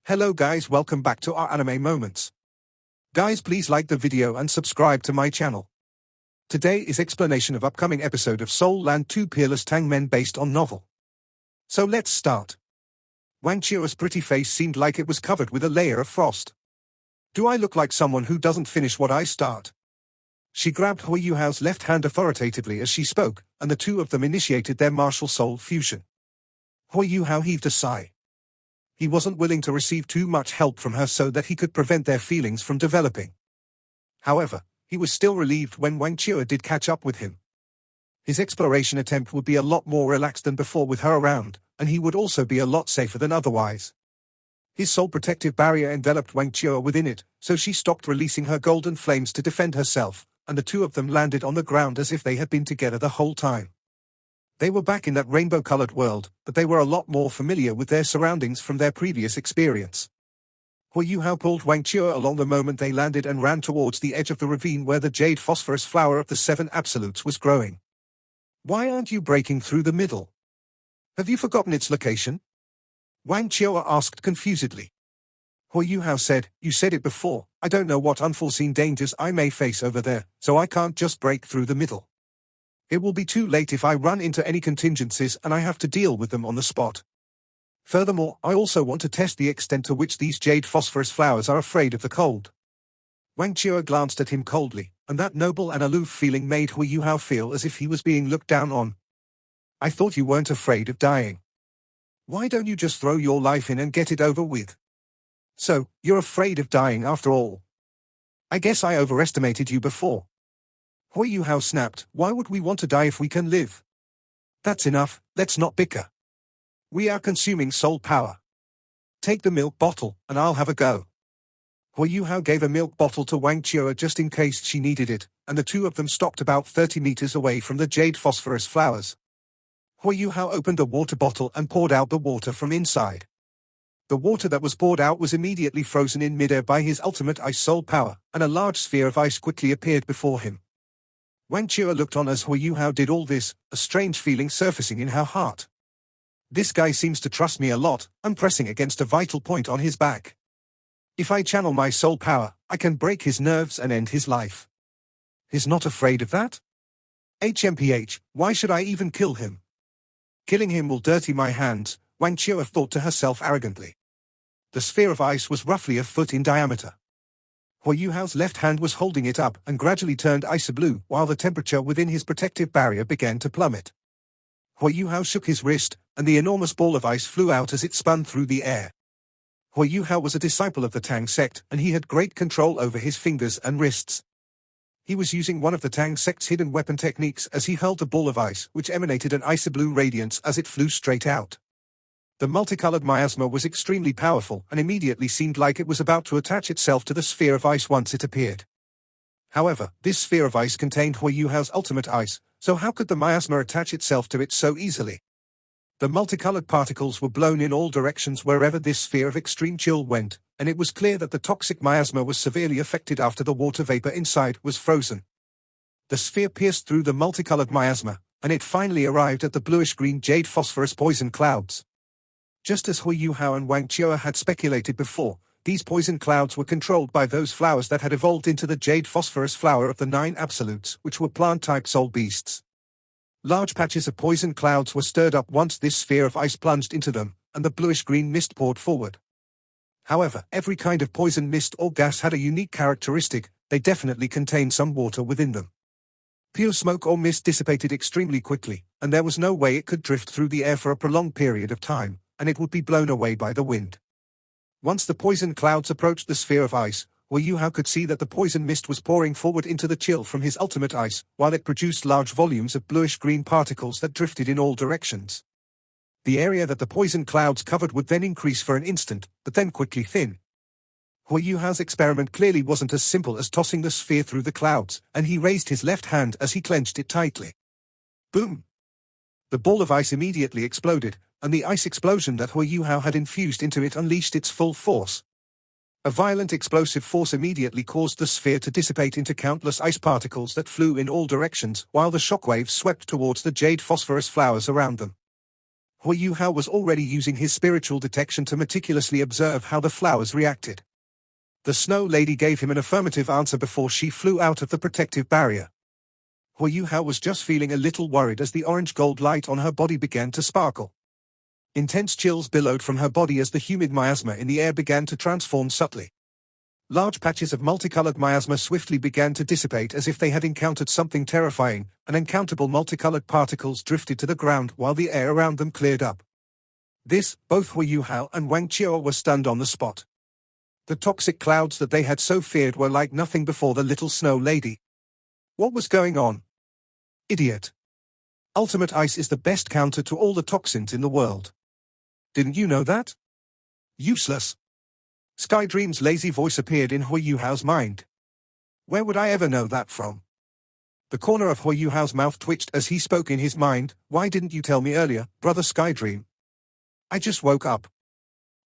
Hello guys, welcome back to our anime moments. Guys, please like the video and subscribe to my channel. Today is explanation of upcoming episode of Soul Land 2 Peerless Tang Men based on novel. So let's start. Wang Qiu's pretty face seemed like it was covered with a layer of frost. Do I look like someone who doesn't finish what I start? She grabbed Hui Yuhao's left hand authoritatively as she spoke, and the two of them initiated their martial soul fusion. Hui Yuhao heaved a sigh. He wasn't willing to receive too much help from her so that he could prevent their feelings from developing. However, he was still relieved when Wang Qiu did catch up with him. His exploration attempt would be a lot more relaxed than before with her around, and he would also be a lot safer than otherwise. His soul protective barrier enveloped Wang Qiu within it, so she stopped releasing her golden flames to defend herself, and the two of them landed on the ground as if they had been together the whole time. They were back in that rainbow-colored world, but they were a lot more familiar with their surroundings from their previous experience. Hui Yuhao pulled Wang Qiu along the moment they landed and ran towards the edge of the ravine where the jade phosphorus flower of the 7 absolutes was growing. Why aren't you breaking through the middle? Have you forgotten its location? Wang Qiu asked confusedly. Hui Yuhao said, you said it before, I don't know what unforeseen dangers I may face over there, so I can't just break through the middle. It will be too late if I run into any contingencies and I have to deal with them on the spot. Furthermore, I also want to test the extent to which these jade phosphorus flowers are afraid of the cold. Wang Qiu glanced at him coldly, and that noble and aloof feeling made Hui Yuhao feel as if he was being looked down on. I thought you weren't afraid of dying. Why don't you just throw your life in and get it over with? So, you're afraid of dying after all. I guess I overestimated you before. Hui Yuhao snapped, why would we want to die if we can live? That's enough, let's not bicker. We are consuming soul power. Take the milk bottle, and I'll have a go. Hui Yuhao gave a milk bottle to Wang Qiu just in case she needed it, and the two of them stopped about 30 meters away from the jade phosphorus flowers. Hui Yuhao opened a water bottle and poured out the water from inside. The water that was poured out was immediately frozen in midair by his ultimate ice soul power, and a large sphere of ice quickly appeared before him. Wang Qiu looked on as Hui Yuhao did all this, a strange feeling surfacing in her heart. This guy seems to trust me a lot, I'm pressing against a vital point on his back. If I channel my soul power, I can break his nerves and end his life. He's not afraid of that? HMPH, why should I even kill him? Killing him will dirty my hands, Wang Qiu thought to herself arrogantly. The sphere of ice was roughly a foot in diameter. Hui Yuhao's left hand was holding it up and gradually turned icy blue while the temperature within his protective barrier began to plummet. Hui Yuhao shook his wrist, and the enormous ball of ice flew out as it spun through the air. Hui Yuhao was a disciple of the Tang sect and he had great control over his fingers and wrists. He was using one of the Tang sect's hidden weapon techniques as he hurled the ball of ice which emanated an icy blue radiance as it flew straight out. The multicolored miasma was extremely powerful and immediately seemed like it was about to attach itself to the sphere of ice once it appeared. However, this sphere of ice contained Hui Yuhao's ultimate ice, so how could the miasma attach itself to it so easily? The multicolored particles were blown in all directions wherever this sphere of extreme chill went, and it was clear that the toxic miasma was severely affected after the water vapor inside was frozen. The sphere pierced through the multicolored miasma, and it finally arrived at the bluish-green jade phosphorus poison clouds. Just as Hui Yuhao and Wang Qiu had speculated before, these poison clouds were controlled by those flowers that had evolved into the jade phosphorus flower of the 9 absolutes, which were plant-type soul beasts. Large patches of poison clouds were stirred up once this sphere of ice plunged into them, and the bluish-green mist poured forward. However, every kind of poison mist or gas had a unique characteristic, they definitely contained some water within them. Pure smoke or mist dissipated extremely quickly, and there was no way it could drift through the air for a prolonged period of time, and it would be blown away by the wind. Once the poison clouds approached the sphere of ice, Hui Yuhao could see that the poison mist was pouring forward into the chill from his ultimate ice, while it produced large volumes of bluish-green particles that drifted in all directions. The area that the poison clouds covered would then increase for an instant, but then quickly thin. Hui Yuhao's experiment clearly wasn't as simple as tossing the sphere through the clouds, and he raised his left hand as he clenched it tightly. Boom! The ball of ice immediately exploded, and the ice explosion that Hui Yuhao had infused into it unleashed its full force. A violent explosive force immediately caused the sphere to dissipate into countless ice particles that flew in all directions while the shockwaves swept towards the jade phosphorus flowers around them. Hui Yuhao was already using his spiritual detection to meticulously observe how the flowers reacted. The Snow Lady gave him an affirmative answer before she flew out of the protective barrier. Hui Yuhao was just feeling a little worried as the orange-gold light on her body began to sparkle. Intense chills billowed from her body as the humid miasma in the air began to transform subtly. Large patches of multicolored miasma swiftly began to dissipate as if they had encountered something terrifying, and uncountable multicolored particles drifted to the ground while the air around them cleared up. Both Hui Yuhao and Wang Qiao were stunned on the spot. The toxic clouds that they had so feared were like nothing before the little Snow Lady. What was going on? Idiot. Ultimate ice is the best counter to all the toxins in the world. Didn't you know that? Useless. Skydream's lazy voice appeared in Hui Yuhao's mind. Where would I ever know that from? The corner of Hui Yuhao's mouth twitched as he spoke in his mind. Why didn't you tell me earlier, brother Skydream? I just woke up.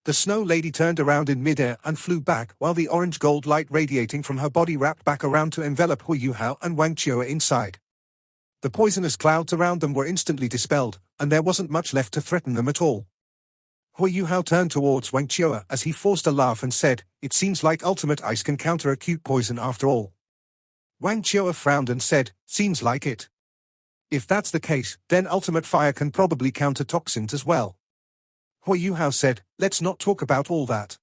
The Snow Lady turned around in midair and flew back while the orange-gold light radiating from her body wrapped back around to envelop Hui Yuhao and Wang Qiao inside. The poisonous clouds around them were instantly dispelled, and there wasn't much left to threaten them at all. Hui Yuhao turned towards Wang Qiao as he forced a laugh and said, "It seems like ultimate ice can counter acute poison after all." Wang Qiao frowned and said, "Seems like it. If that's the case, then ultimate fire can probably counter toxins as well." Hui Yuhao said, "Let's not talk about all that.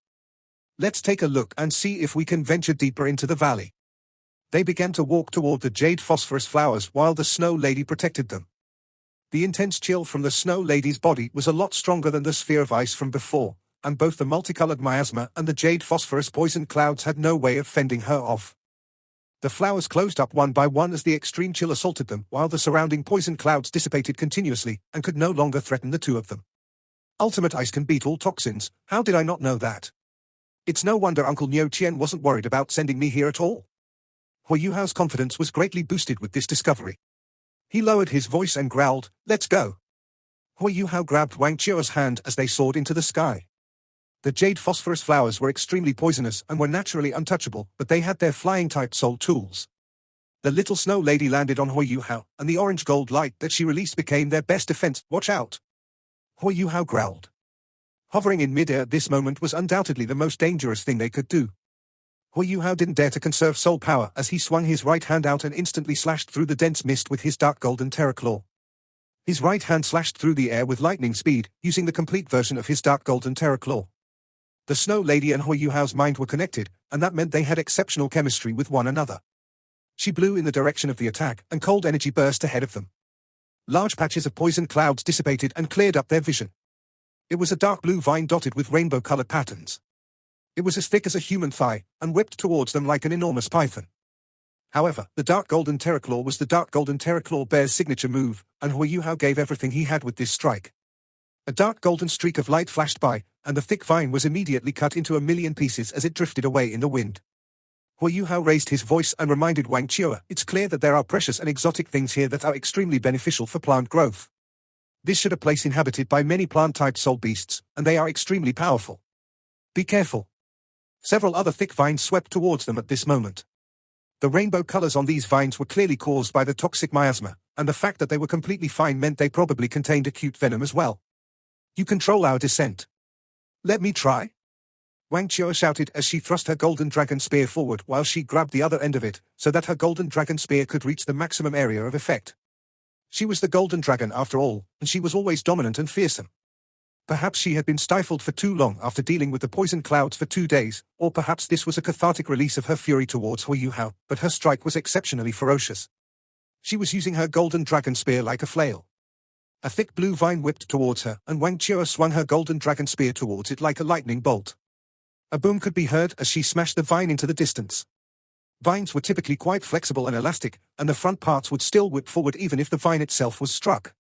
Let's take a look and see if we can venture deeper into the valley." They began to walk toward the jade phosphorus flowers while the Snow Lady protected them. The intense chill from the Snow Lady's body was a lot stronger than the sphere of ice from before, and both the multicolored miasma and the jade phosphorus poison clouds had no way of fending her off. The flowers closed up one by one as the extreme chill assaulted them, while the surrounding poison clouds dissipated continuously and could no longer threaten the two of them. Ultimate ice can beat all toxins. How did I not know that? It's no wonder Uncle Niu Qian wasn't worried about sending me here at all. Hui Yuhao's confidence was greatly boosted with this discovery. He lowered his voice and growled, "Let's go." Hui Yuhao grabbed Wang Qiao's hand as they soared into the sky. The jade phosphorus flowers were extremely poisonous and were naturally untouchable, but they had their flying-type soul tools. The little Snow Lady landed on Hui Yuhao, and the orange-gold light that she released became their best defense. "Watch out!" Hui Yuhao growled. Hovering in midair at this moment was undoubtedly the most dangerous thing they could do. Hui Yuhao didn't dare to conserve soul power as he swung his right hand out and instantly slashed through the dense mist with his dark golden terror claw. His right hand slashed through the air with lightning speed, using the complete version of his dark golden terror claw. The Snow Lady and Hui Yuhao's mind were connected, and that meant they had exceptional chemistry with one another. She blew in the direction of the attack, and cold energy burst ahead of them. Large patches of poison clouds dissipated and cleared up their vision. It was a dark blue vine dotted with rainbow-colored patterns. It was as thick as a human thigh, and whipped towards them like an enormous python. However, the Dark Golden Terror Claw was the Dark Golden Terror Claw Bear's signature move, and Hui Yuhao gave everything he had with this strike. A dark golden streak of light flashed by, and the thick vine was immediately cut into a million pieces as it drifted away in the wind. Hui Yuhao raised his voice and reminded Wang Qiao, "It's clear that there are precious and exotic things here that are extremely beneficial for plant growth. This should a place inhabited by many plant-type soul beasts, and they are extremely powerful. Be careful." Several other thick vines swept towards them at this moment. The rainbow colors on these vines were clearly caused by the toxic miasma, and the fact that they were completely fine meant they probably contained acute venom as well. "You control our descent. Let me try?" Wang Qiao shouted as she thrust her golden dragon spear forward while she grabbed the other end of it, so that her golden dragon spear could reach the maximum area of effect. She was the golden dragon after all, and she was always dominant and fearsome. Perhaps she had been stifled for too long after dealing with the poison clouds for 2 days, or perhaps this was a cathartic release of her fury towards Hui Yuhao, but her strike was exceptionally ferocious. She was using her golden dragon spear like a flail. A thick blue vine whipped towards her, and Wang Qiao swung her golden dragon spear towards it like a lightning bolt. A boom could be heard as she smashed the vine into the distance. Vines were typically quite flexible and elastic, and the front parts would still whip forward even if the vine itself was struck.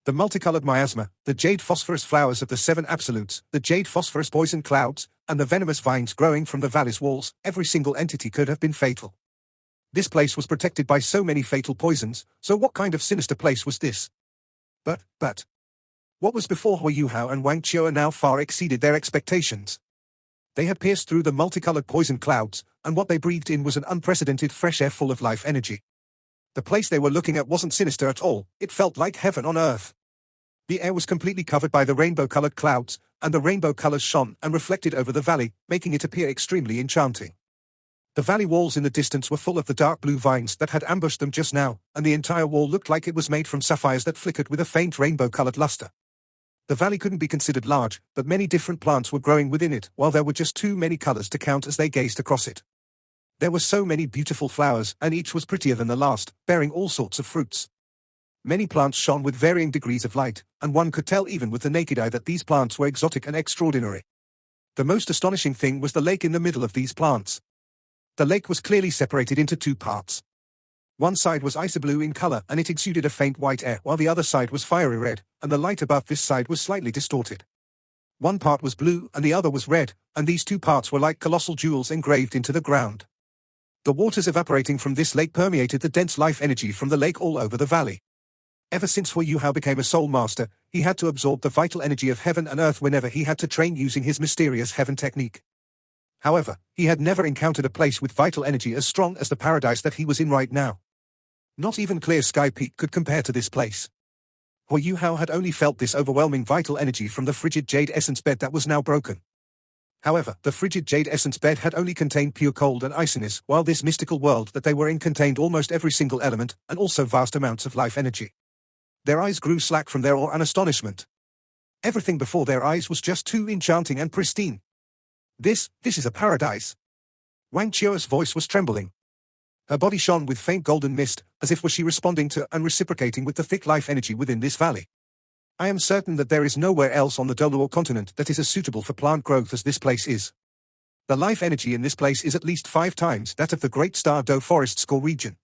The multicolored miasma, the jade phosphorus flowers of the 7 absolutes, the jade phosphorus poison clouds, and the venomous vines growing from the valley's walls, every single entity could have been fatal. This place was protected by so many fatal poisons, so what kind of sinister place was this? But, what was before Hui Yuhao and Wang Qiao now far exceeded their expectations. They had pierced through the multicolored poison clouds, and what they breathed in was an unprecedented fresh air full of life energy. The place they were looking at wasn't sinister at all, it felt like heaven on earth. The air was completely covered by the rainbow-colored clouds, and the rainbow colors shone and reflected over the valley, making it appear extremely enchanting. The valley walls in the distance were full of the dark blue vines that had ambushed them just now, and the entire wall looked like it was made from sapphires that flickered with a faint rainbow-colored luster. The valley couldn't be considered large, but many different plants were growing within it, while there were just too many colors to count as they gazed across it. There were so many beautiful flowers, and each was prettier than the last, bearing all sorts of fruits. Many plants shone with varying degrees of light, and one could tell even with the naked eye that these plants were exotic and extraordinary. The most astonishing thing was the lake in the middle of these plants. The lake was clearly separated into two parts. One side was icy blue in color and it exuded a faint white air, while the other side was fiery red, and the light above this side was slightly distorted. One part was blue and the other was red, and these two parts were like colossal jewels engraved into the ground. The waters evaporating from this lake permeated the dense life energy from the lake all over the valley. Ever since Hu Yuhao became a soul master, he had to absorb the vital energy of heaven and earth whenever he had to train using his mysterious heaven technique. However, he had never encountered a place with vital energy as strong as the paradise that he was in right now. Not even Clear Sky Peak could compare to this place. Hu Yuhao had only felt this overwhelming vital energy from the frigid jade essence bed that was now broken. However, the frigid jade essence bed had only contained pure cold and iciness, while this mystical world that they were in contained almost every single element, and also vast amounts of life energy. Their eyes grew slack from their awe and astonishment. Everything before their eyes was just too enchanting and pristine. This is a paradise. Wang Qiu's voice was trembling. Her body shone with faint golden mist, as if she was responding to and reciprocating with the thick life energy within this valley. I am certain that there is nowhere else on the Doluo continent that is as suitable for plant growth as this place is. The life energy in this place is at least 5 times that of the Great Star Do Forest's core region.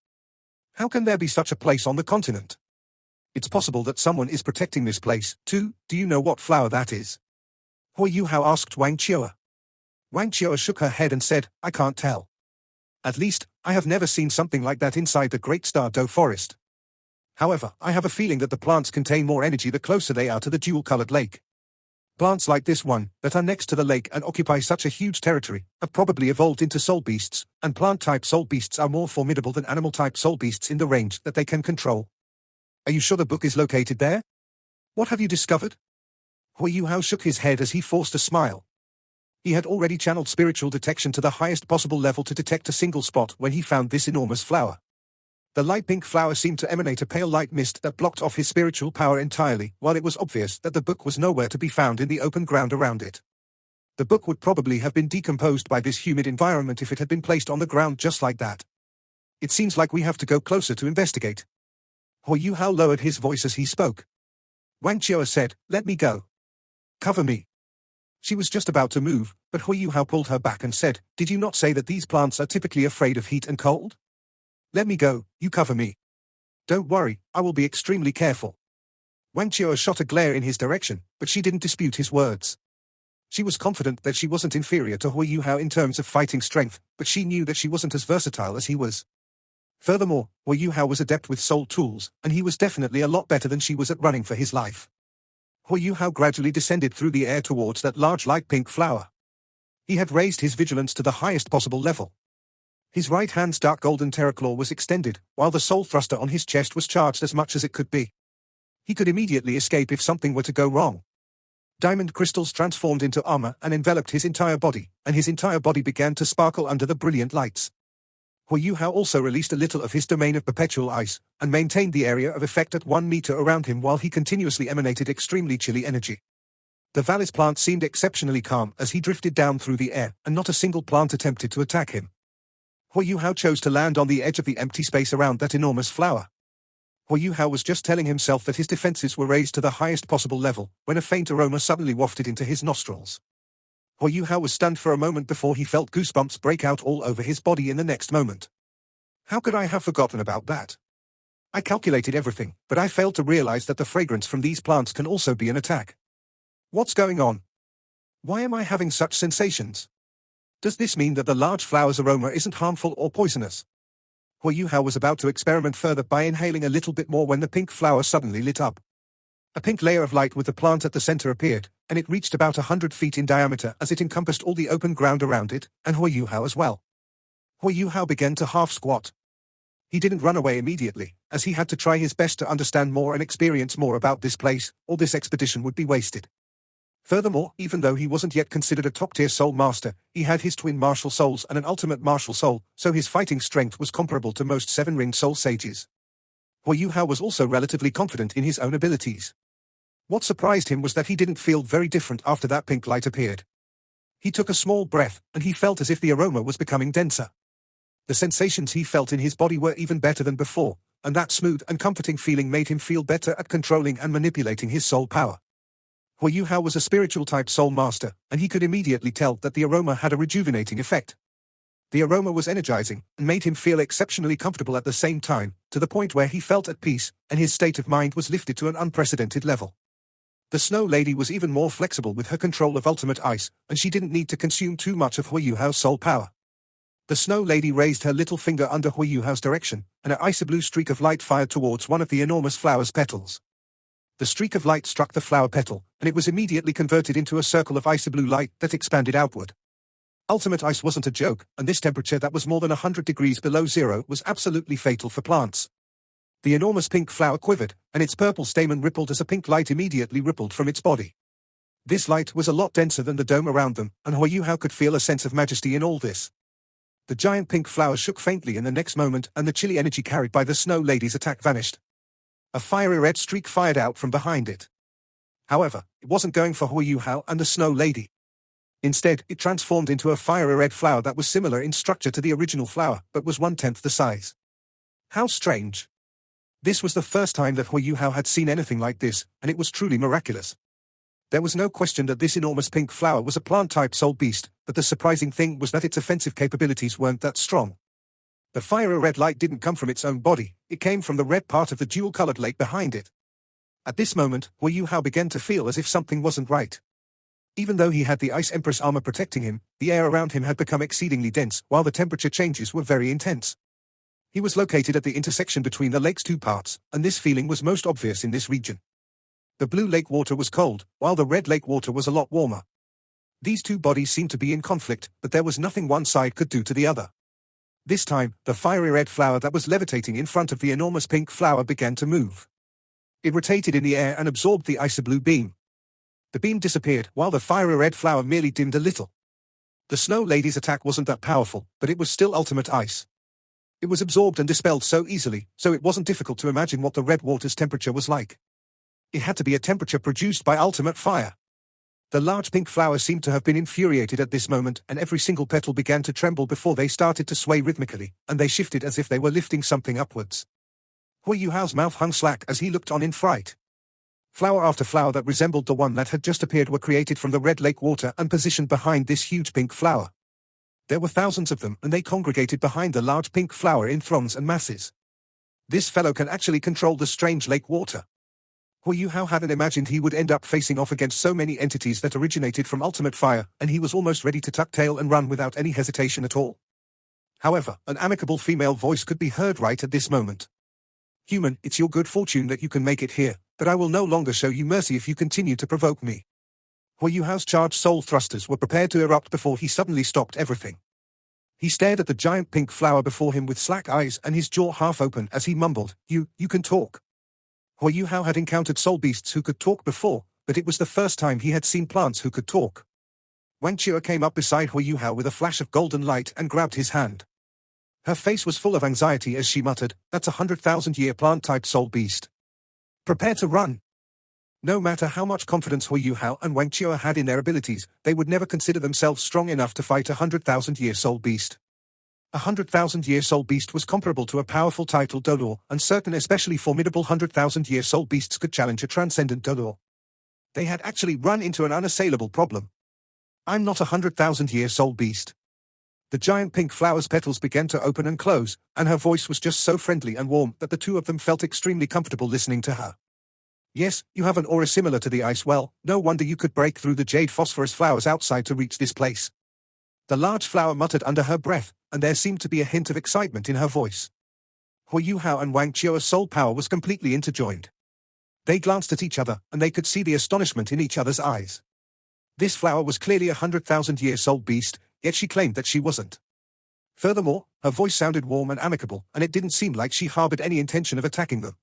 How can there be such a place on the continent? It's possible that someone is protecting this place, too. Do you know what flower that is? Hu Yuhao asked Wang Qiu. Wang Qiu shook her head and said, I can't tell. At least, I have never seen something like that inside the Great Star Do Forest. However, I have a feeling that the plants contain more energy the closer they are to the jewel-colored lake. Plants like this one, that are next to the lake and occupy such a huge territory, have probably evolved into soul beasts, and plant-type soul beasts are more formidable than animal-type soul beasts in the range that they can control. Are you sure the book is located there? What have you discovered? Hu Yuhao shook his head as he forced a smile. He had already channeled spiritual detection to the highest possible level to detect a single spot when he found this enormous flower. The light pink flower seemed to emanate a pale light mist that blocked off his spiritual power entirely, while it was obvious that the book was nowhere to be found in the open ground around it. The book would probably have been decomposed by this humid environment if it had been placed on the ground just like that. It seems like we have to go closer to investigate. Hu Yuhao lowered his voice as he spoke. Wang Qiu said, let me go. Cover me. She was just about to move, but Hu Yuhao pulled her back and said, did you not say that these plants are typically afraid of heat and cold? Let me go, you cover me. Don't worry, I will be extremely careful. Wang Qiu shot a glare in his direction, but she didn't dispute his words. She was confident that she wasn't inferior to Hu Yuhao in terms of fighting strength, but she knew that she wasn't as versatile as he was. Furthermore, Hu Yuhao was adept with soul tools, and he was definitely a lot better than she was at running for his life. Hu Yuhao gradually descended through the air towards that large light pink flower. He had raised his vigilance to the highest possible level. His right hand's dark golden terraclaw was extended, while the soul thruster on his chest was charged as much as it could be. He could immediately escape if something were to go wrong. Diamond crystals transformed into armor and enveloped his entire body, and his entire body began to sparkle under the brilliant lights. Hu Yuhao also released a little of his domain of perpetual ice, and maintained the area of effect at 1 meter around him while he continuously emanated extremely chilly energy. The valley's plant seemed exceptionally calm as he drifted down through the air, and not a single plant attempted to attack him. Hu Yuhao chose to land on the edge of the empty space around that enormous flower. Hu Yuhao was just telling himself that his defenses were raised to the highest possible level, when a faint aroma suddenly wafted into his nostrils. Hu Yuhao was stunned for a moment before he felt goosebumps break out all over his body in the next moment. How could I have forgotten about that? I calculated everything, but I failed to realize that the fragrance from these plants can also be an attack. What's going on? Why am I having such sensations? Does this mean that the large flower's aroma isn't harmful or poisonous? Hu Yuhao was about to experiment further by inhaling a little bit more when the pink flower suddenly lit up. A pink layer of light with the plant at the center appeared, and it reached about 100 feet in diameter as it encompassed all the open ground around it, and Hu Yuhao as well. Hu Yuhao began to half-squat. He didn't run away immediately, as he had to try his best to understand more and experience more about this place, or this expedition would be wasted. Furthermore, even though he wasn't yet considered a top-tier soul master, he had his twin martial souls and an ultimate martial soul, so his fighting strength was comparable to most seven-ringed soul sages. Hua Yuhao was also relatively confident in his own abilities. What surprised him was that he didn't feel very different after that pink light appeared. He took a small breath, and he felt as if the aroma was becoming denser. The sensations he felt in his body were even better than before, and that smooth and comforting feeling made him feel better at controlling and manipulating his soul power. Hua Yuhao was a spiritual-type soul master, and he could immediately tell that the aroma had a rejuvenating effect. The aroma was energizing, and made him feel exceptionally comfortable at the same time, to the point where he felt at peace, and his state of mind was lifted to an unprecedented level. The Snow Lady was even more flexible with her control of ultimate ice, and she didn't need to consume too much of Hua Yuhao's soul power. The Snow Lady raised her little finger under Hua Yuhao's direction, and an icy blue streak of light fired towards one of the enormous flower's petals. The streak of light struck the flower petal, and it was immediately converted into a circle of icy blue light that expanded outward. Ultimate ice wasn't a joke, and this temperature that was more than 100 degrees below zero was absolutely fatal for plants. The enormous pink flower quivered, and its purple stamen rippled as a pink light immediately rippled from its body. This light was a lot denser than the dome around them, and Hua Yuhao could feel a sense of majesty in all this. The giant pink flower shook faintly in the next moment, and the chilly energy carried by the Snow Lady's attack vanished. A fiery red streak fired out from behind it. However, it wasn't going for Hua Yuhao and the Snow Lady. Instead, it transformed into a fiery red flower that was similar in structure to the original flower, but was 1/10 the size. How strange. This was the first time that Hua Yuhao had seen anything like this, and it was truly miraculous. There was no question that this enormous pink flower was a plant-type soul beast, but the surprising thing was that its offensive capabilities weren't that strong. The fiery red light didn't come from its own body, it came from the red part of the jewel-colored lake behind it. At this moment, Hua Yuhao began to feel as if something wasn't right. Even though he had the Ice Empress armor protecting him, the air around him had become exceedingly dense, while the temperature changes were very intense. He was located at the intersection between the lake's two parts, and this feeling was most obvious in this region. The blue lake water was cold, while the red lake water was a lot warmer. These two bodies seemed to be in conflict, but there was nothing one side could do to the other. This time, the fiery red flower that was levitating in front of the enormous pink flower began to move. It rotated in the air and absorbed the icy blue beam. The beam disappeared, while the fiery red flower merely dimmed a little. The Snow Lady's attack wasn't that powerful, but it was still ultimate ice. It was absorbed and dispelled so easily, so it wasn't difficult to imagine what the red water's temperature was like. It had to be a temperature produced by ultimate fire. The large pink flower seemed to have been infuriated at this moment, and every single petal began to tremble before they started to sway rhythmically, and they shifted as if they were lifting something upwards. Hua Yuhao's mouth hung slack as he looked on in fright. Flower after flower that resembled the one that had just appeared were created from the red lake water and positioned behind this huge pink flower. There were thousands of them, and they congregated behind the large pink flower in throngs and masses. This fellow can actually control the strange lake water. Hua Yuhao hadn't imagined he would end up facing off against so many entities that originated from ultimate fire, and he was almost ready to tuck tail and run without any hesitation at all. However, an amicable female voice could be heard right at this moment. "Human, it's your good fortune that you can make it here, but I will no longer show you mercy if you continue to provoke me." Hua Yuhao's charged soul thrusters were prepared to erupt before he suddenly stopped everything. He stared at the giant pink flower before him with slack eyes and his jaw half open as he mumbled, You can talk." Hua Yuhao had encountered soul beasts who could talk before, but it was the first time he had seen plants who could talk. Wang Chua came up beside Hua Yuhao with a flash of golden light and grabbed his hand. Her face was full of anxiety as she muttered, "That's a 100,000-year plant-type soul beast. Prepare to run." No matter how much confidence Hua Yuhao and Wang Chua had in their abilities, they would never consider themselves strong enough to fight a 100,000-year soul beast. A 100,000-year soul beast was comparable to a powerful title Dolor, and certain especially formidable 100,000-year soul beasts could challenge a transcendent Dolor. They had actually run into an unassailable problem. "I'm not a 100,000-year soul beast." The giant pink flower's petals began to open and close, and her voice was just so friendly and warm that the two of them felt extremely comfortable listening to her. "Yes, you have an aura similar to the ice well, no wonder you could break through the jade phosphorus flowers outside to reach this place." The large flower muttered under her breath, and there seemed to be a hint of excitement in her voice. Hua Yuhao and Wang Qiu's soul power was completely interjoined. They glanced at each other, and they could see the astonishment in each other's eyes. This flower was clearly a 100,000-year soul beast, yet she claimed that she wasn't. Furthermore, Her voice sounded warm and amicable, and it didn't seem like she harbored any intention of attacking them.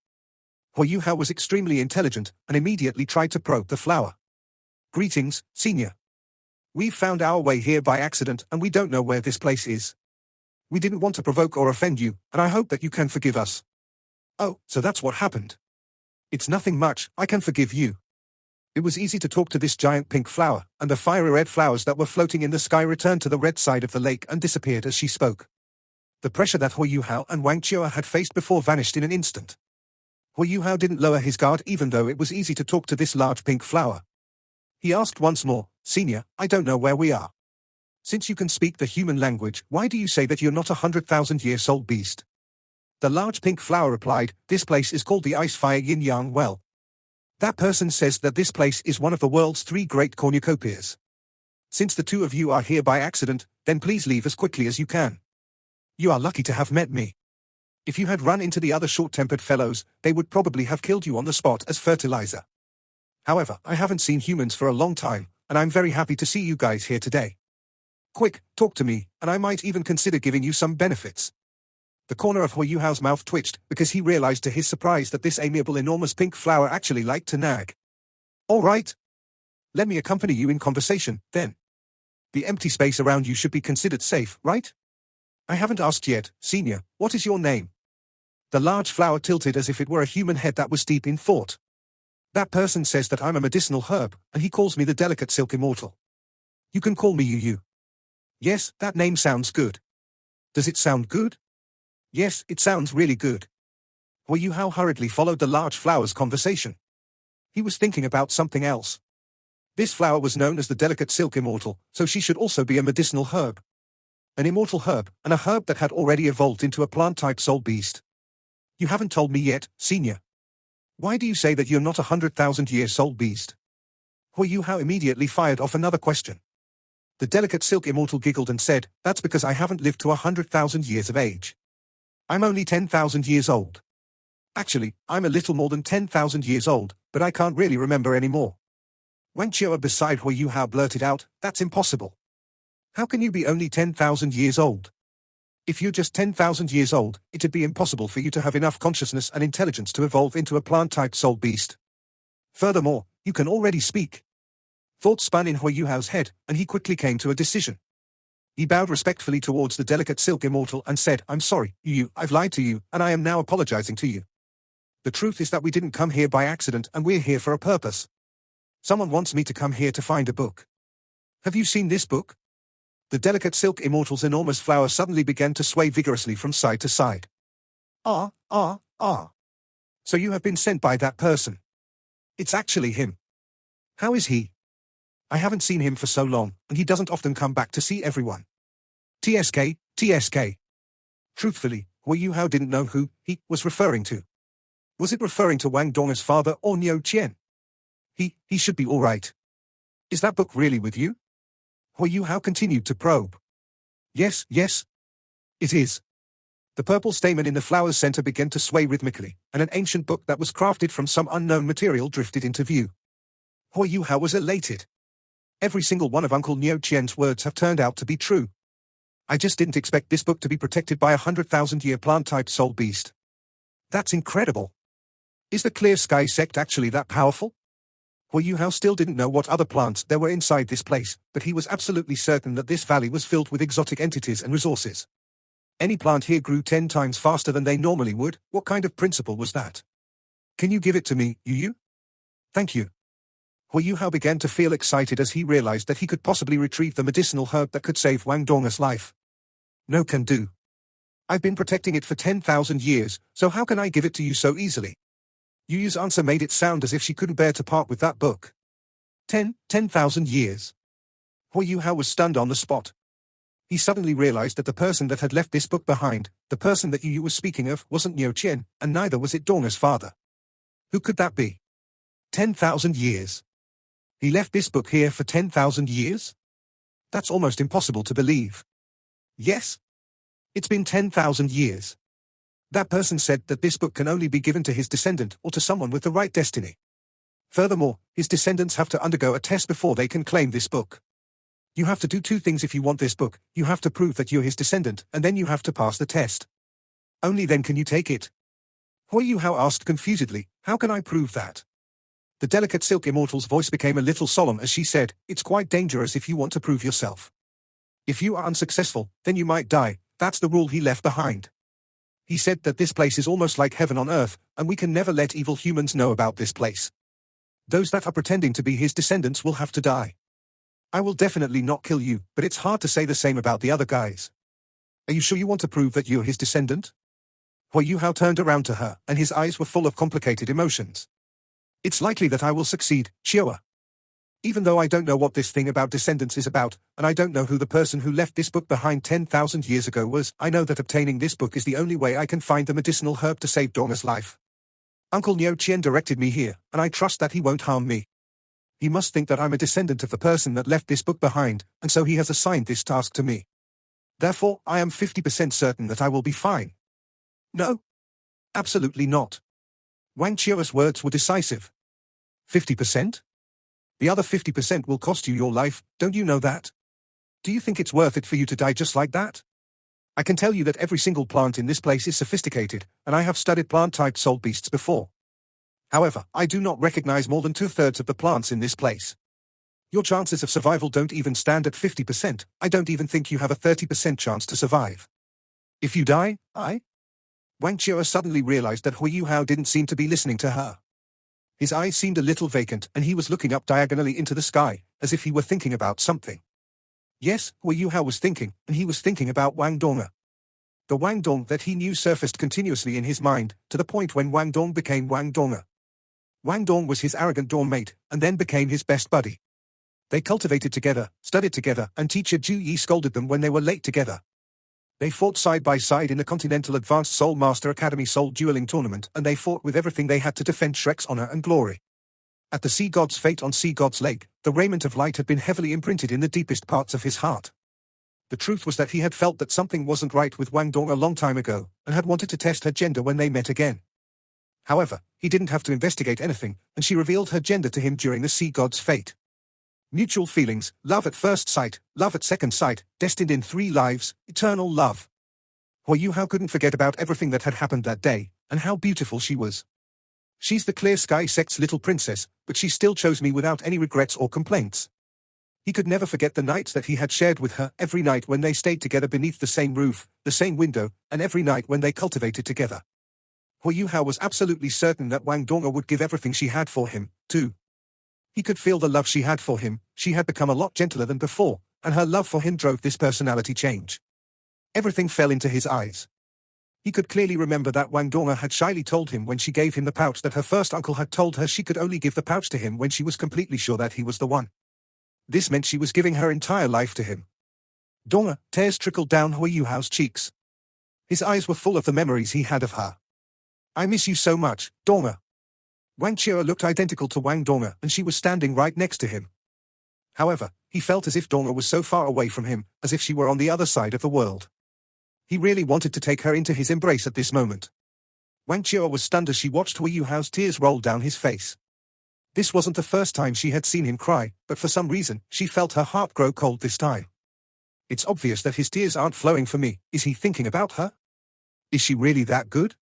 Hu Yuhao was extremely intelligent, and immediately tried to probe the flower. "Greetings, Senior. We've found our way here by accident, and we don't know where this place is. We didn't want to provoke or offend you, and I hope that you can forgive us." "Oh, so that's what happened. It's nothing much, I can forgive you." It was easy to talk to this giant pink flower, and the fiery red flowers that were floating in the sky returned to the red side of the lake and disappeared as she spoke. The pressure that Hu Yuhao and Wang Chua had faced before vanished in an instant. Hu Yuhao didn't lower his guard even though it was easy to talk to this large pink flower. He asked once more, "Senior, I don't know where we are. Since you can speak the human language, why do you say that you're not 100,000-year-old beast?" The large pink flower replied, "This place is called the Ice-Fire Yin-Yang Well. That person says that this place is one of the world's 3 great cornucopias. Since the 2 of you are here by accident, then please leave as quickly as you can. You are lucky to have met me. If you had run into the other short-tempered fellows, they would probably have killed you on the spot as fertilizer. However, I haven't seen humans for a long time, and I'm very happy to see you guys here today. Quick, talk to me, and I might even consider giving you some benefits." The corner of Hu Yuhao's mouth twitched, because he realized to his surprise that this amiable enormous pink flower actually liked to nag. "All right. Let me accompany you in conversation, then. The empty space around you should be considered safe, right? I haven't asked yet, Senior, what is your name?" The large flower tilted as if it were a human head that was deep in thought. "That person says that I'm a medicinal herb, and he calls me the delicate silk immortal. You can call me Yu. Yes, that name sounds good. Does it sound good?" "Yes, it sounds really good." Hu Yuhao hurriedly followed the large flower's conversation. He was thinking about something else. This flower was known as the delicate silk immortal, so she should also be a medicinal herb. An immortal herb, and a herb that had already evolved into a plant-type soul beast. "You haven't told me yet, Senior. Why do you say that you're not 100,000-year-soul beast?" Hu Yuhao immediately fired off another question. The delicate silk immortal giggled and said, "That's because I haven't lived to 100,000 years of age. I'm only 10,000 years old. Actually, I'm a little more than 10,000 years old, but I can't really remember anymore." Wang Chua beside Hu Yuhao blurted out, "That's impossible. How can you be only 10,000 years old? If you're just 10,000 years old, it'd be impossible for you to have enough consciousness and intelligence to evolve into a plant-type soul beast. Furthermore, you can already speak." Thoughts spun in Hu Yuhao's head, and he quickly came to a decision. He bowed respectfully towards the delicate silk immortal and said, "I'm sorry, Yu, I've lied to you, and I am now apologizing to you. The truth is that we didn't come here by accident, and we're here for a purpose. Someone wants me to come here to find a book. Have you seen this book?" The delicate silk immortal's enormous flower suddenly began to sway vigorously from side to side. Ah. So you have been sent by that person. It's actually him. How is he? I haven't seen him for so long, and he doesn't often come back to see everyone. TSK. Truthfully, Hu Yuhao didn't know who he was referring to. Was it referring to Wang Dong's father or Niu Qian? He should be all right. Is that book really with you? Hu Yuhao continued to probe. Yes. It is. The purple stamen in the flower's center began to sway rhythmically, and an ancient book that was crafted from some unknown material drifted into view. Hu Yuhao was elated. Every single one of Uncle Niu Qian's words have turned out to be true. I just didn't expect this book to be protected by a 100,000-year plant-type soul beast. That's incredible. Is the Clear Sky sect actually that powerful? Hu Yuhao still didn't know what other plants there were inside this place, but he was absolutely certain that this valley was filled with exotic entities and resources. Any plant here grew 10 times faster than they normally would. What kind of principle was that? Can you give it to me, Yu? Thank you. Hu Yuhao began to feel excited as he realized that he could possibly retrieve the medicinal herb that could save Wang Dong's life. No can do. I've been protecting it for 10,000 years, so how can I give it to you so easily? Yu's answer made it sound as if she couldn't bear to part with that book. 10,000 years. Hu Yuhao was stunned on the spot. He suddenly realized that the person that had left this book behind, the person that Yu was speaking of, wasn't Niu Qian, and neither was it Dong's father. Who could that be? 10,000 years. He left this book here for 10,000 years? That's almost impossible to believe. Yes. It's been 10,000 years. That person said that this book can only be given to his descendant or to someone with the right destiny. Furthermore, his descendants have to undergo a test before they can claim this book. You have to do two things if you want this book. You have to prove that you're his descendant, and then you have to pass the test. Only then can you take it. Hui Yuhao asked confusedly, how can I prove that? The delicate silk immortal's voice became a little solemn as she said, it's quite dangerous if you want to prove yourself. If you are unsuccessful, then you might die. That's the rule he left behind. He said that this place is almost like heaven on earth, and we can never let evil humans know about this place. Those that are pretending to be his descendants will have to die. I will definitely not kill you, but it's hard to say the same about the other guys. Are you sure you want to prove that you're his descendant? Hui Yuhao turned around to her, and his eyes were full of complicated emotions. It's likely that I will succeed, Chiyoa. Even though I don't know what this thing about descendants is about, and I don't know who the person who left this book behind 10,000 years ago was, I know that obtaining this book is the only way I can find the medicinal herb to save Donga's life. Uncle Niu Qian directed me here, and I trust that he won't harm me. He must think that I'm a descendant of the person that left this book behind, and so he has assigned this task to me. Therefore, I am 50% certain that I will be fine. No. Absolutely not. Wang Qiu's words were decisive. 50%? The other 50% will cost you your life, don't you know that? Do you think it's worth it for you to die just like that? I can tell you that every single plant in this place is sophisticated, and I have studied plant-type soul beasts before. However, I do not recognize more than 2/3 of the plants in this place. Your chances of survival don't even stand at 50%, I don't even think you have a 30% chance to survive. If you die, Wang Qiu suddenly realized that Hui Yuhao didn't seem to be listening to her. His eyes seemed a little vacant, and he was looking up diagonally into the sky, as if he were thinking about something. Yes, Hui Yuhao was thinking, and he was thinking about Wang Donga. The Wang Dong that he knew surfaced continuously in his mind, to the point when Wang Dong became Wang Donga. Wang Dong was his arrogant dorm mate, and then became his best buddy. They cultivated together, studied together, and teacher Ju Yi scolded them when they were late together. They fought side by side in the Continental Advanced Soul Master Academy Soul Dueling Tournament, and they fought with everything they had to defend Shrek's honor and glory. At the Sea God's Fate on Sea God's Lake, the raiment of light had been heavily imprinted in the deepest parts of his heart. The truth was that he had felt that something wasn't right with Wang Dong a long time ago, and had wanted to test her gender when they met again. However, he didn't have to investigate anything, and she revealed her gender to him during the Sea God's Fate. Mutual feelings, love at first sight, love at second sight, destined in 3 lives, eternal love. Hui Yuhao couldn't forget about everything that had happened that day, and how beautiful she was. She's the Clear Sky sect's little princess, but she still chose me without any regrets or complaints. He could never forget the nights that he had shared with her, every night when they stayed together beneath the same roof, the same window, and every night when they cultivated together. Hui Yuhao was absolutely certain that Wang Donga would give everything she had for him, too. He could feel the love she had for him. She had become a lot gentler than before, and her love for him drove this personality change. Everything fell into his eyes. He could clearly remember that Wang Donga had shyly told him when she gave him the pouch that her first uncle had told her she could only give the pouch to him when she was completely sure that he was the one. This meant she was giving her entire life to him. Donga, tears trickled down Hui Yuhao's cheeks. His eyes were full of the memories he had of her. I miss you so much, Donga. Wang Qiu looked identical to Wang Donga, and she was standing right next to him. However, he felt as if Donga was so far away from him, as if she were on the other side of the world. He really wanted to take her into his embrace at this moment. Wang Qiu was stunned as she watched Hui Yuhao's tears roll down his face. This wasn't the first time she had seen him cry, but for some reason, she felt her heart grow cold this time. It's obvious that his tears aren't flowing for me. Is he thinking about her? Is she really that good?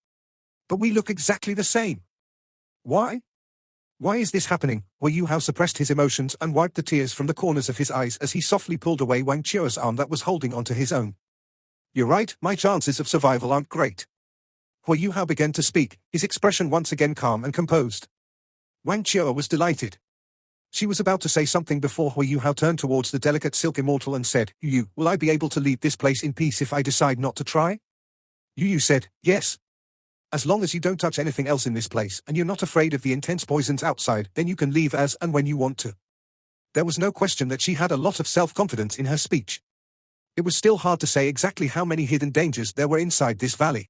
But we look exactly the same. Why? Why is this happening? Hui Yuhao suppressed his emotions and wiped the tears from the corners of his eyes as he softly pulled away Wang Qiu's arm that was holding onto his own. You're right, my chances of survival aren't great. Hui Yuhao began to speak, his expression once again calm and composed. Wang Qiu was delighted. She was about to say something before Hui Yuhao turned towards the delicate silk immortal and said, Will I be able to leave this place in peace if I decide not to try? Yu said, yes. As long as you don't touch anything else in this place, and you're not afraid of the intense poisons outside, then you can leave as and when you want to. There was no question that she had a lot of self-confidence in her speech. It was still hard to say exactly how many hidden dangers there were inside this valley.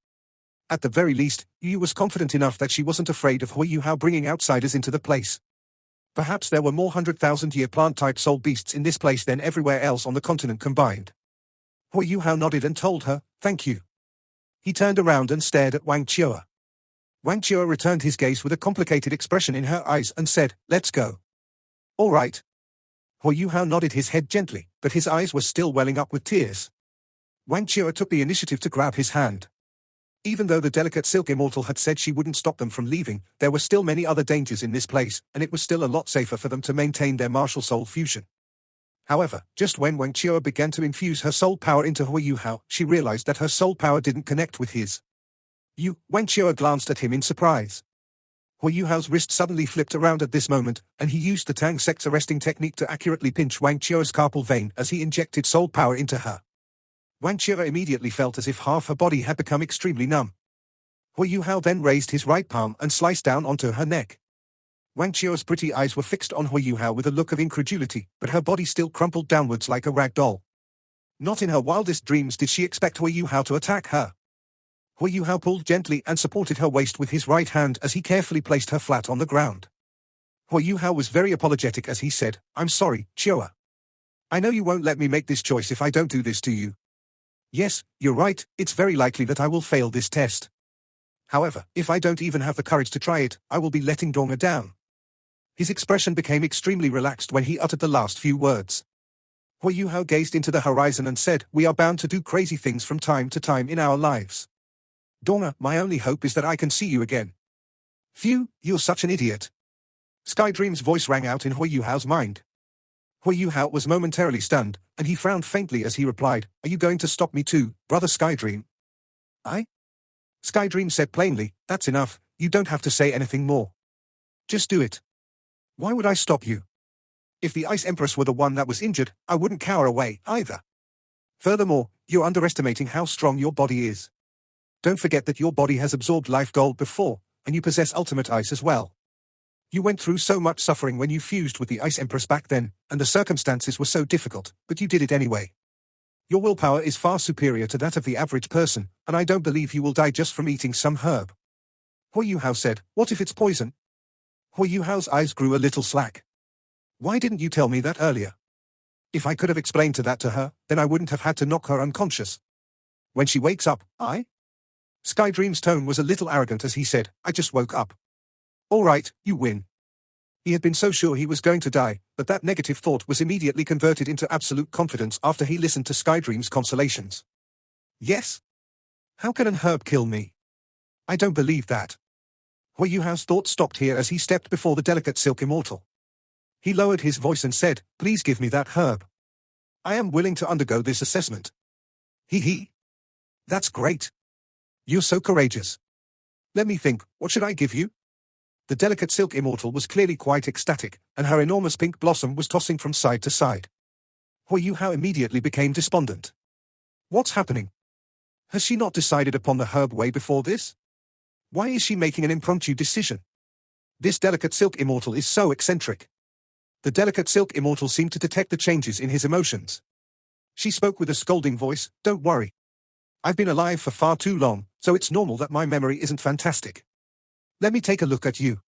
At the very least, Yu was confident enough that she wasn't afraid of Hui Yuhao bringing outsiders into the place. Perhaps there were more 100,000-year plant-type soul beasts in this place than everywhere else on the continent combined. Hui Yuhao nodded and told her, thank you. He turned around and stared at Wang Qiu. Wang Qiu returned his gaze with a complicated expression in her eyes and said, let's go. All right. Hui Yuhao nodded his head gently, but his eyes were still welling up with tears. Wang Chua took the initiative to grab his hand. Even though the delicate silk immortal had said she wouldn't stop them from leaving, there were still many other dangers in this place, and it was still a lot safer for them to maintain their martial soul fusion. However, just when Wang Chua began to infuse her soul power into Hui Yuhao, she realized that her soul power didn't connect with his. Wang Chua glanced at him in surprise. Hui Yuhao's wrist suddenly flipped around at this moment, and he used the Tang Sect's arresting technique to accurately pinch Wang Chua's carpal vein as he injected soul power into her. Wang Chua immediately felt as if half her body had become extremely numb. Hui Yuhao then raised his right palm and sliced down onto her neck. Wang Chua's pretty eyes were fixed on Hui Yuhao with a look of incredulity, but her body still crumpled downwards like a rag doll. Not in her wildest dreams did she expect Hui Yuhao to attack her. Hui Yuhao pulled gently and supported her waist with his right hand as he carefully placed her flat on the ground. Hui Yuhao was very apologetic as he said, "I'm sorry, Chua. I know you won't let me make this choice if I don't do this to you. Yes, you're right, it's very likely that I will fail this test. However, if I don't even have the courage to try it, I will be letting Donga down." His expression became extremely relaxed when he uttered the last few words. Hui Yuhao gazed into the horizon and said, "We are bound to do crazy things from time to time in our lives. Donga, my only hope is that I can see you again." "Phew, you're such an idiot." Skydream's voice rang out in Hui Yuhao's mind. Hui Yuhao was momentarily stunned, and he frowned faintly as he replied, "Are you going to stop me too, brother Skydream?" "I?" Skydream said plainly, "That's enough, you don't have to say anything more. Just do it." "Why would I stop you? If the Ice Empress were the one that was injured, I wouldn't cower away, either. Furthermore, you're underestimating how strong your body is. Don't forget that your body has absorbed life gold before, and you possess ultimate ice as well. You went through so much suffering when you fused with the Ice Empress back then, and the circumstances were so difficult, but you did it anyway. Your willpower is far superior to that of the average person, and I don't believe you will die just from eating some herb." Hui Yuhao said, "What if it's poison?" Hui Yuhao's eyes grew a little slack. "Why didn't you tell me that earlier? If I could have explained that to her, then I wouldn't have had to knock her unconscious. When she wakes up, Skydream's tone was a little arrogant as he said, "I just woke up." "All right, you win." He had been so sure he was going to die, but that negative thought was immediately converted into absolute confidence after he listened to Skydream's consolations. "Yes? How can an herb kill me? I don't believe that." Hui Yuhao's thought stopped here as he stepped before the delicate silk immortal. He lowered his voice and said, "Please give me that herb. I am willing to undergo this assessment." He. "That's great. You're so courageous. Let me think, what should I give you?" The delicate silk immortal was clearly quite ecstatic, and her enormous pink blossom was tossing from side to side. Hui Yuhao immediately became despondent. What's happening? Has she not decided upon the herb way before this? Why is she making an impromptu decision? This delicate silk immortal is so eccentric. The delicate silk immortal seemed to detect the changes in his emotions. She spoke with a scolding voice, "Don't worry. I've been alive for far too long, so it's normal that my memory isn't fantastic. Let me take a look at you."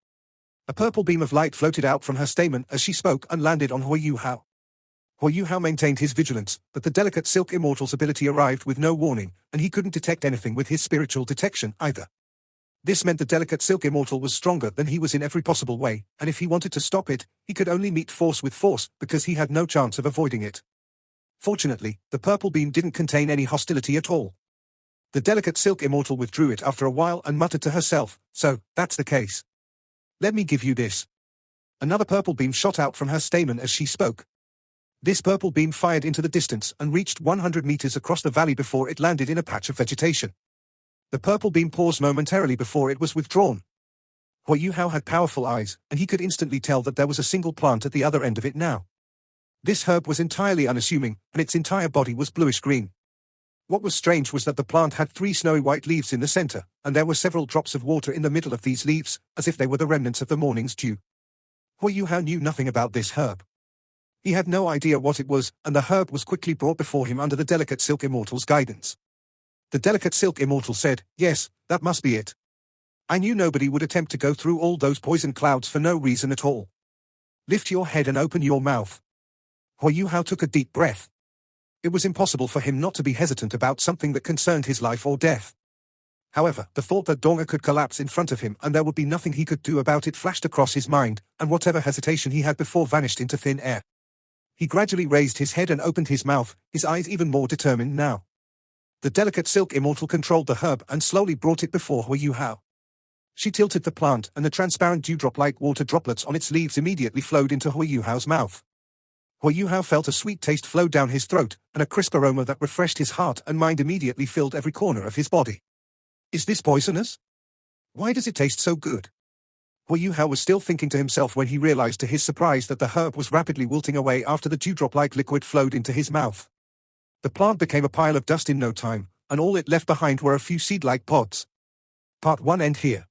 A purple beam of light floated out from her stamen as she spoke and landed on Hui Yuhao. Hui Yuhao maintained his vigilance, but the delicate silk immortal's ability arrived with no warning, and he couldn't detect anything with his spiritual detection either. This meant the delicate silk immortal was stronger than he was in every possible way, and if he wanted to stop it, he could only meet force with force because he had no chance of avoiding it. Fortunately, the purple beam didn't contain any hostility at all. The delicate silk immortal withdrew it after a while and muttered to herself, "So, that's the case. Let me give you this." Another purple beam shot out from her stamen as she spoke. This purple beam fired into the distance and reached 100 meters across the valley before it landed in a patch of vegetation. The purple beam paused momentarily before it was withdrawn. Hui Yuhao had powerful eyes, and he could instantly tell that there was a single plant at the other end of it now. This herb was entirely unassuming, and its entire body was bluish-green. What was strange was that the plant had 3 snowy white leaves in the center, and there were several drops of water in the middle of these leaves, as if they were the remnants of the morning's dew. Hui Yuhao knew nothing about this herb. He had no idea what it was, and the herb was quickly brought before him under the delicate silk immortal's guidance. The delicate silk immortal said, "Yes, that must be it. I knew nobody would attempt to go through all those poison clouds for no reason at all. Lift your head and open your mouth." Hui Yuhao took a deep breath. It was impossible for him not to be hesitant about something that concerned his life or death. However, the thought that Donga could collapse in front of him and there would be nothing he could do about it flashed across his mind, and whatever hesitation he had before vanished into thin air. He gradually raised his head and opened his mouth, his eyes even more determined now. The delicate silk Immortal controlled the herb and slowly brought it before Hu Hao. She tilted the plant, and the transparent dewdrop-like water droplets on its leaves immediately flowed into Hu Hao's mouth. Hu Hao felt a sweet taste flow down his throat, and a crisp aroma that refreshed his heart and mind immediately filled every corner of his body. Is this poisonous? Why does it taste so good? Hu Hao was still thinking to himself when he realized to his surprise that the herb was rapidly wilting away after the dewdrop-like liquid flowed into his mouth. The plant became a pile of dust in no time, and all it left behind were a few seed-like pods. Part 1 ends here.